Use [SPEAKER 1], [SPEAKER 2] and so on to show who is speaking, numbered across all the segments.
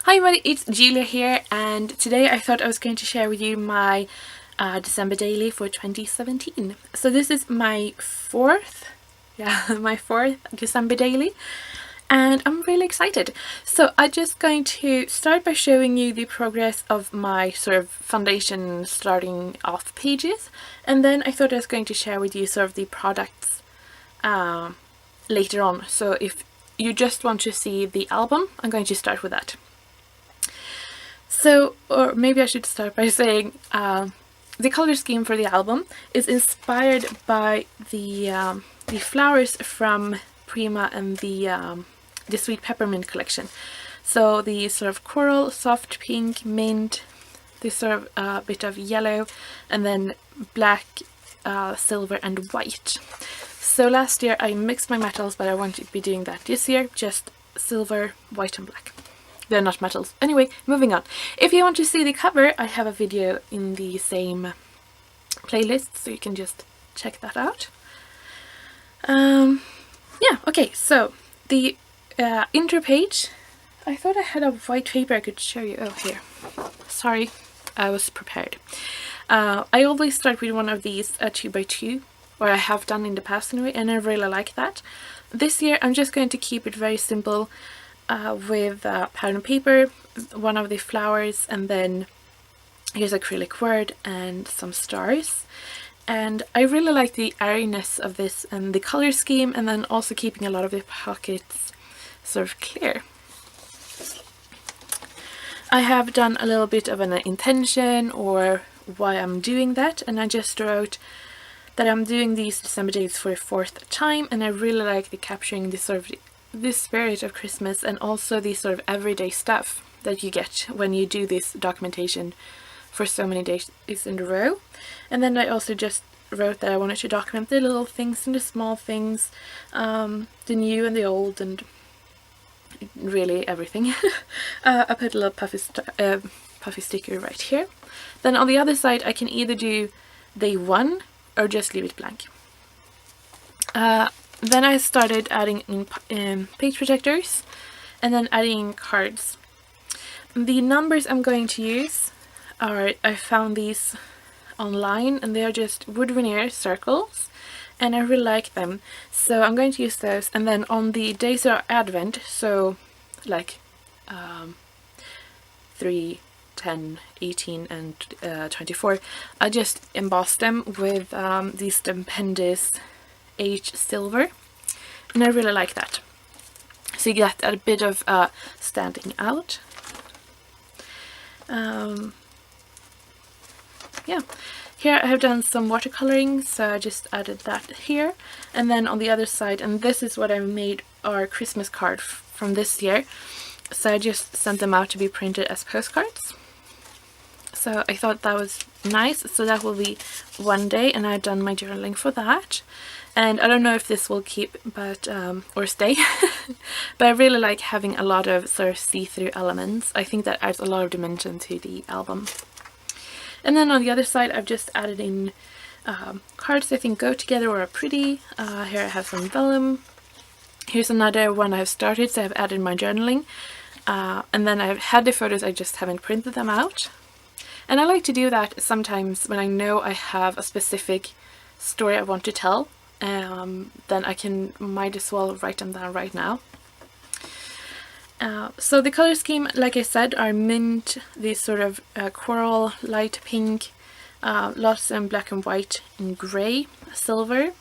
[SPEAKER 1] Hi everybody, it's Julia here, and today I thought I was going to share with you my December daily for 2017. So this is my fourth December daily, and I'm really excited. So I'm just going to start by showing you the progress of my sort of foundation starting off pages, and then I thought I was going to share with you sort of the products later on. So if you just want to see the album, I'm going to start with that. So, or maybe I should start by saying the color scheme for the album is inspired by the flowers from Prima and the Sweet Peppermint collection. So the sort of coral, soft pink, mint, this sort of bit of yellow, and then black, silver and white. So last year I mixed my metals, but I won't be doing that this year, just silver, white and black. They're not metals. Anyway, moving on. If you want to see the cover, I have a video in the same playlist, so you can just check that out. Yeah, okay, so the intro page. I thought I had a white paper I could show you. Oh, here. Sorry, I was prepared. I always start with one of these 2x2, or I have done in the past anyway, and I really like that. This year I'm just going to keep it very simple. With pattern paper, one of the flowers, and then here's acrylic word and some stars. And I really like the airiness of this and the color scheme, and then also keeping a lot of the pockets sort of clear. I have done a little bit of an intention or why I'm doing that, and I just wrote that I'm doing these December days for the 4th time, and I really like the capturing this sort of the spirit of Christmas, and also the sort of everyday stuff that you get when you do this documentation for so many days in a row. And then I also just wrote that I wanted to document the little things and the small things, the new and the old, and really everything. I put a little puffy sticker right here. Then on the other side I can either do day 1 or just leave it blank. Then I started adding in page protectors, and then adding cards. The numbers I'm going to use are, I found these online, and they are just wood veneer circles, and I really like them, so I'm going to use those. And then on the days of Advent, so like 3, 10, 18 and 24, I just emboss them with these stupendous H silver, and I really like that. So you get a bit of standing out. Yeah, here I have done some watercoloring, so I just added that here. And then on the other side, and this is what I made our Christmas card from this year, so I just sent them out to be printed as postcards. So I thought that was nice, so that will be one day, and I've done my journaling for that. And I don't know if this will keep, but or stay, but I really like having a lot of sort of see-through elements. I think that adds a lot of dimension to the album. And then on the other side I've just added in cards I think go together or are pretty. Here I have some vellum. Here's another one I've started, so I've added my journaling. And then I've had the photos, I just haven't printed them out. And I like to do that sometimes when I know I have a specific story I want to tell. Then I might as well write them down right now. So the color scheme, like I said, are mint, these sort of coral, light pink, lots in black and white and grey, silver.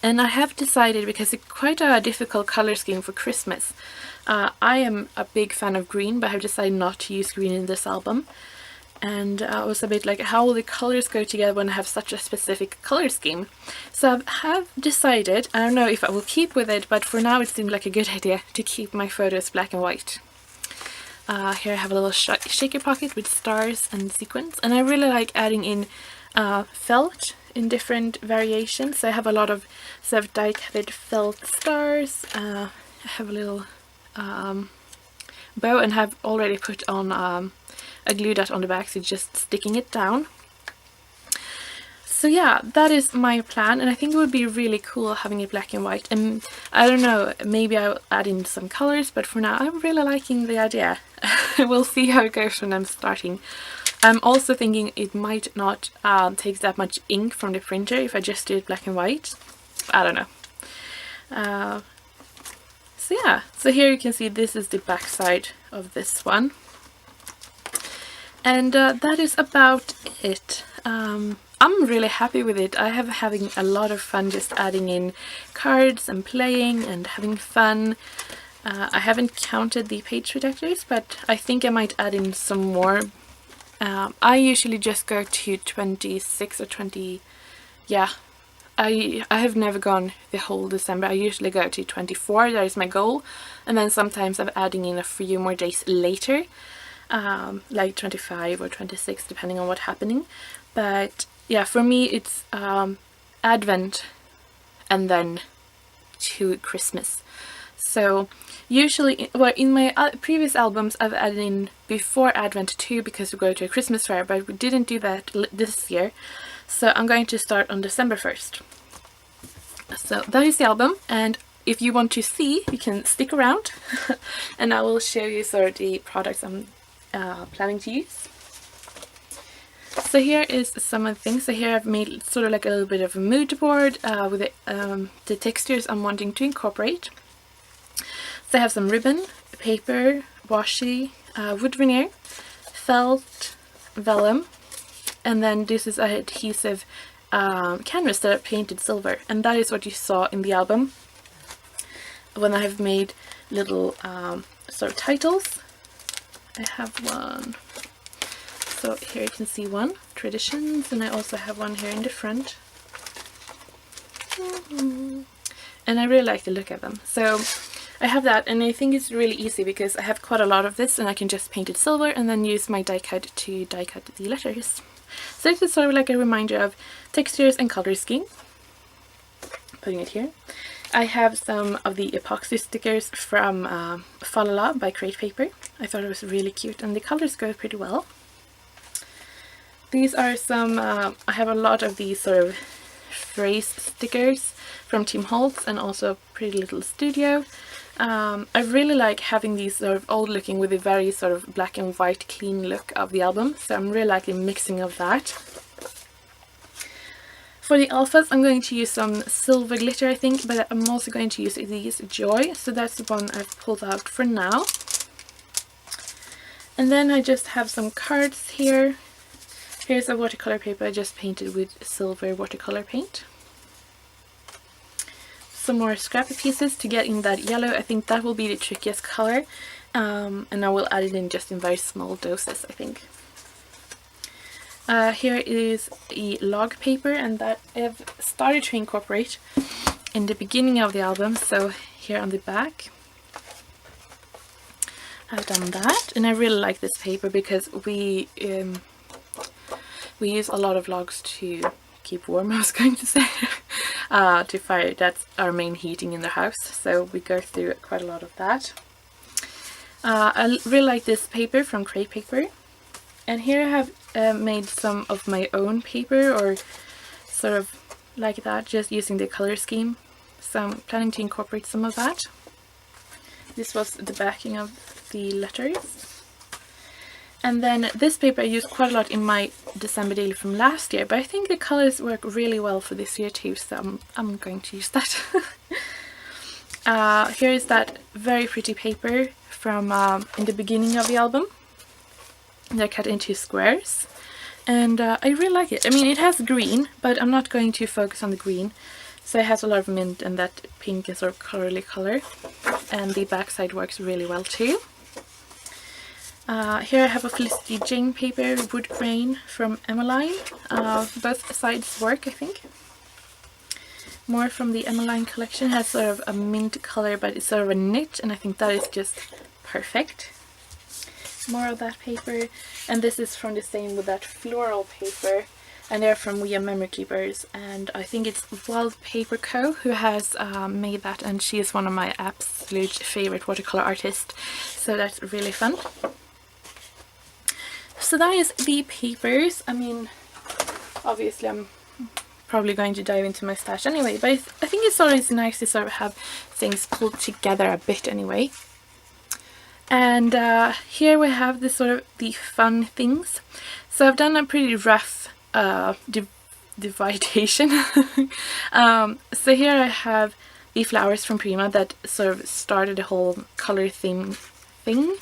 [SPEAKER 1] And I have decided, because it's quite a difficult color scheme for Christmas, I am a big fan of green, but I've decided not to use green in this album. And I was a bit like, how will the colors go together when I have such a specific color scheme? So I have decided, I don't know if I will keep with it, but for now it seemed like a good idea to keep my photos black and white. Here I have a little shaker pocket with stars and sequins, and I really like adding in felt in different variations. So I have a lot of sort of die-cutted felt stars. I have a little bow, and have already put on a glue dot on the back, so just sticking it down. So yeah, that is my plan, and I think it would be really cool having it black and white. And I don't know, maybe I'll add in some colors, but for now I'm really liking the idea. We'll see how it goes when I'm starting. I'm also thinking it might not take that much ink from the printer if I just do it black and white. I don't know. So yeah, so here you can see this is the back side of this one. And that is about it. I'm really happy with it. I have having a lot of fun just adding in cards and playing and having fun. I haven't counted the page protectors, but I think I might add in some more. I usually just go to 26 or 20. Yeah, I have never gone the whole December. I usually go to 24, that is my goal. And then sometimes I'm adding in a few more days later. Like 25 or 26 depending on what's happening. But yeah, for me it's Advent and then to Christmas. So usually, well, in my previous albums I've added in before Advent too, because we go to a Christmas fair, but we didn't do that this year. So I'm going to start on December 1st. So that is the album, and if you want to see, you can stick around and I will show you sort of the products I'm planning to use. So here is some of the things. So here I've made sort of like a little bit of a mood board with the textures I'm wanting to incorporate. So I have some ribbon, paper, washi, wood veneer, felt, vellum, and then this is an adhesive canvas that I painted silver, and that is what you saw in the album when I have made little sort of titles. I have one, so here you can see one, Traditions, and I also have one here in the front. And I really like the look of them. So I have that, and I think it's really easy because I have quite a lot of this and I can just paint it silver and then use my die cut to die cut the letters. So this is sort of like a reminder of textures and color scheme. Putting it here. I have some of the epoxy stickers from Falala by Crate Paper. I thought it was really cute and the colors go pretty well. These are some, I have a lot of these sort of phrase stickers from Tim Holtz and also Pretty Little Studio. I really like having these sort of old looking with a very sort of black and white clean look of the album, so I'm really liking mixing of that. For the alphas I'm going to use some silver glitter I think, but I'm also going to use these Joy, so that's the one I've pulled out for now. And then I just have some cards here. Here's a watercolor paper I just painted with silver watercolor paint. Some more scrappy pieces to get in that yellow. I think that will be the trickiest color, and I will add it in just in very small doses I think. Here is a log paper, and that I've started to incorporate in the beginning of the album. So here on the back I've done that, and I really like this paper because we use a lot of logs to keep warm, I was going to say, to fire. That's our main heating in the house, so we go through quite a lot of that. I really like this paper from Crate Paper, and here I have made some of my own paper, or sort of like that, just using the color scheme, so I'm planning to incorporate some of that. This was the backing of the letters. And then this paper I used quite a lot in my December daily from last year, but I think the colors work really well for this year too, so I'm going to use that. Here is that very pretty paper from in the beginning of the album. They're cut into squares, and I really like it. I mean, it has green, but I'm not going to focus on the green. So it has a lot of mint and that pink and sort of corally color, and the backside works really well too. Here I have a Felicity Jane paper, wood grain from Emmeline. Both sides work, I think. More from the Emmeline collection. Has sort of a mint color, but it's sort of a knit, and I think that is just perfect. More of that paper, and this is from the same with that floral paper, and they're from We Are Memory Keepers, and I think it's Wallpaper Co. who has made that, and she is one of my absolute favorite watercolor artists, so that's really fun. So that is the papers. I mean, obviously I'm probably going to dive into my stash anyway, but I think it's always nice to sort of have things pulled together a bit anyway. And here we have the sort of the fun things. So I've done a pretty rough dividation. So here I have the flowers from Prima that sort of started the whole color theme thing.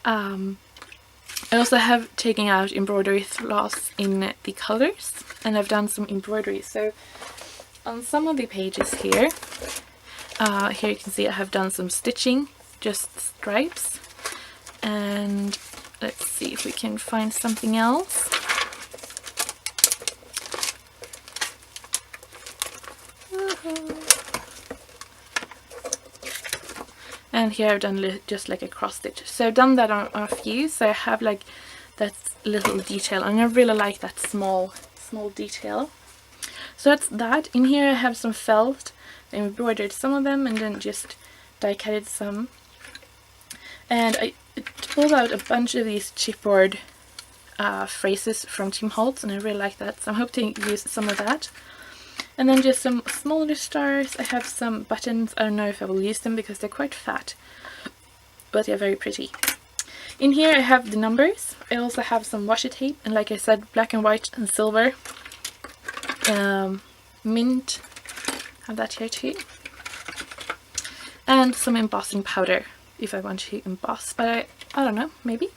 [SPEAKER 1] I also have taken out embroidery floss in the colors, and I've done some embroidery. So on some of the pages here, here you can see I have done some stitching, just stripes. And let's see if we can find something else. And here I've done just like a cross stitch. So I've done that on a few, so I have like that little detail, and I really like that small detail. So that's that. In here I have some felt. I embroidered some of them and then just die cutted some. And I pulled out a bunch of these chipboard phrases from Tim Holtz, and I really like that, so I'm hoping to use some of that. And then just some smaller stars. I have some buttons. I don't know if I will use them because they're quite fat, but they're very pretty. In here I have the numbers. I also have some washi tape, and like I said, black and white and silver. Mint, have that here too. And some embossing powder if I want to emboss, but I don't know, maybe.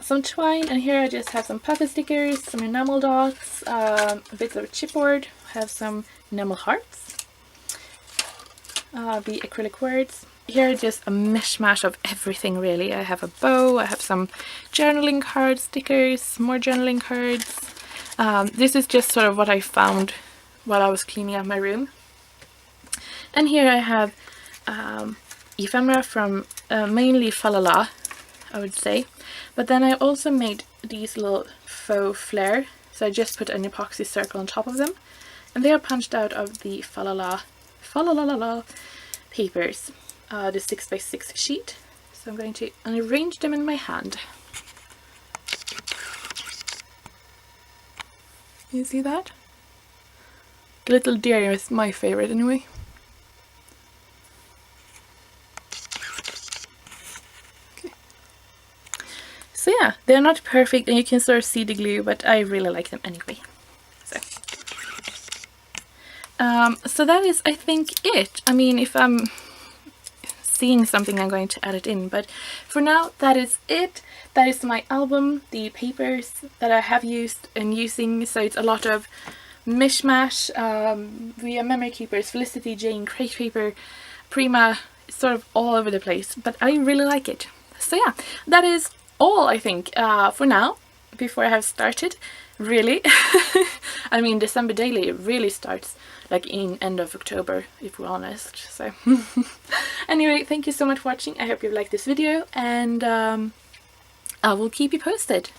[SPEAKER 1] Some twine, and here I just have some puffy stickers, some enamel dots, bits of chipboard. I have some enamel hearts, the acrylic words. Here are just a mishmash of everything really. I have a bow, I have some journaling card stickers, more journaling cards. This is just sort of what I found while I was cleaning up my room. And here I have ephemera from mainly Falala, I would say, but then I also made these little faux flare, so I just put an epoxy circle on top of them, and they are punched out of the Falala papers, the 6x6 sheet. So I'm going to arrange them in my hand. You see that? The little deer is my favorite anyway. So yeah, they're not perfect and you can sort of see the glue, but I really like them anyway. So that is, I think, it. I mean, if I'm seeing something, I'm going to add it in, but for now, that is it. That is my album, the papers that I have used and using, so it's a lot of mishmash, via Memory Keepers, Felicity Jane, Crate Paper, Prima, sort of all over the place, but I really like it. So yeah, that is all, I think, for now, before I have started, really. I mean, December Daily really starts like in end of October, if we're honest, so anyway, thank you so much for watching. I hope you liked this video, and I will keep you posted.